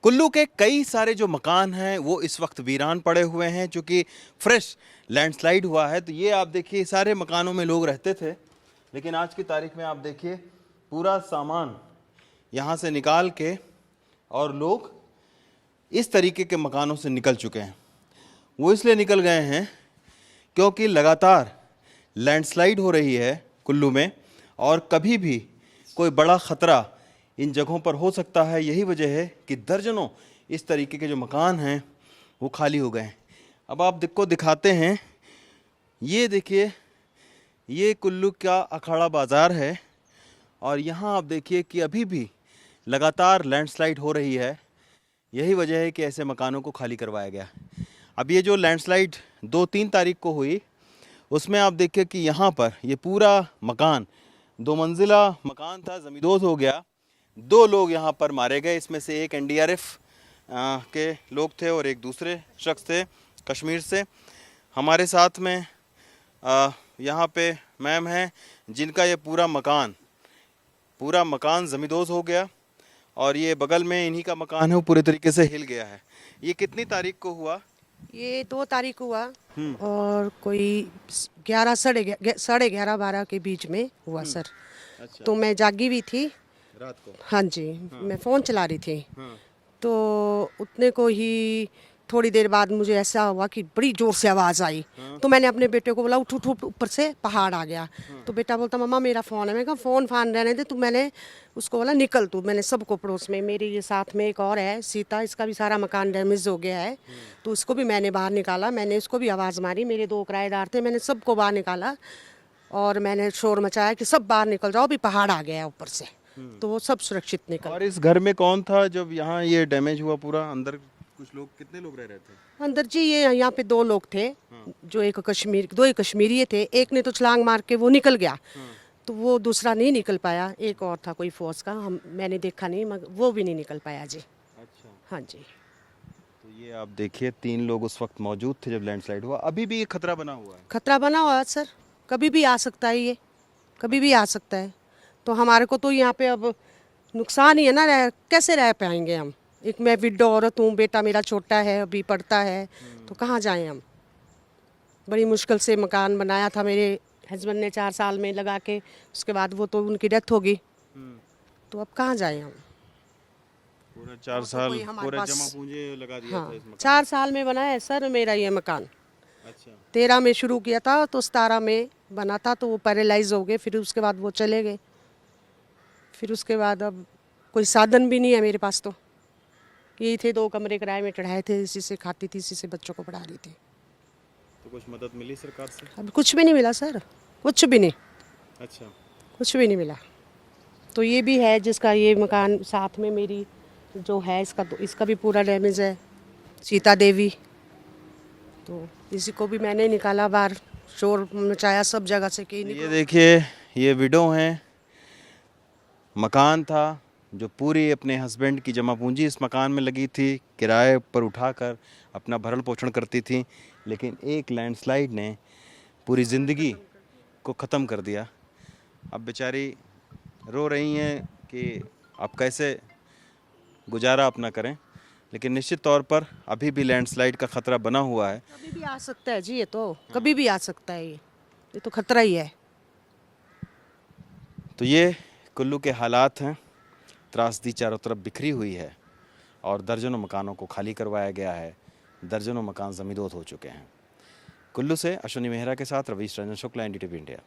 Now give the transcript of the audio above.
कुल्लू के कई सारे जो मकान हैं वो इस वक्त वीरान पड़े हुए हैं, चूँकि फ्रेश लैंडस्लाइड हुआ है। तो ये आप देखिए, सारे मकानों में लोग रहते थे, लेकिन आज की तारीख में आप देखिए पूरा सामान यहाँ से निकाल के और लोग इस तरीके के मकानों से निकल चुके हैं। वो इसलिए निकल गए हैं क्योंकि लगातार लैंडस्लाइड हो रही है कुल्लू में और कभी भी कोई बड़ा ख़तरा इन जगहों पर हो सकता है। यही वजह है कि दर्जनों इस तरीके के जो मकान हैं वो खाली हो गए हैं। अब आप को दिखाते हैं, ये देखिए, ये कुल्लू का अखाड़ा बाज़ार है और यहाँ आप देखिए कि अभी भी लगातार लैंडस्लाइड हो रही है। यही वजह है कि ऐसे मकानों को खाली करवाया गया। अब ये जो लैंडस्लाइड 2-3 तारीख को हुई, उसमें आप देखिए कि यहाँ पर ये पूरा मकान 2 मंजिला मकान था, ज़मींदोज़ हो गया। 2 लोग यहाँ पर मारे गए, इसमें से एक एनडीआरएफ के लोग थे और एक दूसरे शख्स थे कश्मीर से। हमारे साथ में यहाँ पे मैम हैं जिनका ये पूरा मकान ज़मींदोज़ हो गया और ये बगल में इन्हीं का मकान है, वो पूरे तरीके से हिल गया है। ये कितनी तारीख को हुआ? ये 2 तारीख को हुआ और कोई 11 साढ़े 11-12 के बीच में हुआ सर। अच्छा। तो मैं जागी हुई थी रात को? हाँ जी। मैं फ़ोन चला रही थी। हाँ। तो उतने को ही थोड़ी देर बाद मुझे ऐसा हुआ कि बड़ी ज़ोर से आवाज़ आई। तो मैंने अपने बेटे को बोला उठ उठ, ऊपर से पहाड़ आ गया। तो बेटा बोलता मम्मा मेरा फ़ोन है। मैं कहा फ़ोन फान रहने दे। तो मैंने उसको बोला निकल तू। मैंने सबको पड़ोस में, मेरे ये साथ में एक और है सीता, इसका भी सारा मकान डैमेज हो गया है। तो उसको भी मैंने बाहर निकाला। मैंने उसको भी आवाज़ मारी, मेरे 2 किराएदार थे, मैंने सबको बाहर निकाला और मैंने शोर मचाया कि सब बाहर निकल जाओ, अभी पहाड़ आ गया है ऊपर से। तो वो सब सुरक्षित निकल। और इस घर में कौन था जब यहाँ ये डैमेज हुआ पूरा? अंदर कुछ लोग, कितने लोग रह रहे थे अंदर जी? ये यहाँ पे 2 लोग थे। जो एक दो कश्मीरी थे। एक ने तो छलांग मार के वो निकल गया। तो वो दूसरा नहीं निकल पाया। एक और था कोई फौज का, मैंने देखा नहीं, मगर वो भी नहीं निकल पाया जी। अच्छा। हाँ जी। तो ये आप देखिए 3 लोग उस वक्त मौजूद थे जब लैंडस्लाइड हुआ। अभी भी ये खतरा बना हुआ है? खतरा बना हुआ है सर, कभी भी आ सकता है, ये कभी भी आ सकता है। तो हमारे को तो यहाँ पे अब नुकसान ही है ना, कैसे रह पाएंगे हम? एक मैं विडो औरत हूँ, बेटा मेरा छोटा है, अभी पढ़ता है, तो कहाँ जाएं हम? बड़ी मुश्किल से मकान बनाया था मेरे हस्बैंड ने 4 साल में लगा के, उसके बाद वो तो उनकी डेथ हो गई। तो अब कहाँ जाएं हम? पूरा 4 साल पूरे जमा पूंजी लगा दिया हाँ, था इस मकान 4 साल में बना है सर मेरा ये मकान। अच्छा। 13 में शुरू किया था तो 17 में बना था, तो वो पैरालाइज हो गए, फिर उसके बाद वो चले गए। फिर उसके बाद अब कोई साधन भी नहीं है मेरे पास। तो यही थे, 2 कमरे किराए में चढ़ाए थे, इसी से खाती थी, इसी से बच्चों को पढ़ा रही थी। तो कुछ मदद मिली सरकार से? अब कुछ भी नहीं मिला सर, कुछ भी नहीं। अच्छा। कुछ भी नहीं मिला। तो ये भी है जिसका ये मकान साथ में मेरी जो है, इसका भी पूरा डैमेज है, सीता देवी। तो इसी को भी मैंने निकाला बाहर, शोर मचाया सब जगह से कि ये देखिए, ये विडो हैं। मकान था जो पूरी अपने हस्बैंड की जमा पूंजी इस मकान में लगी थी, किराए पर उठाकर अपना भरण पोषण करती थी, लेकिन एक लैंडस्लाइड ने पूरी ज़िंदगी को ख़त्म कर दिया। अब बेचारी रो रही हैं कि अब कैसे गुजारा अपना करें, लेकिन निश्चित तौर पर अभी भी लैंडस्लाइड का ख़तरा बना हुआ है। कभी भी आ सकता है जी, ये तो कभी भी आ सकता है। ये तो खतरा ही है। तो ये कुल्लू के हालात हैं। त्रासदी चारों तरफ बिखरी हुई है और दर्जनों मकानों को खाली करवाया गया है। दर्जनों मकान ज़मींदोज़ हो चुके हैं। कुल्लू से अश्विनी मेहरा के साथ रवीश रंजन शुक्ला, NDTV इंडिया।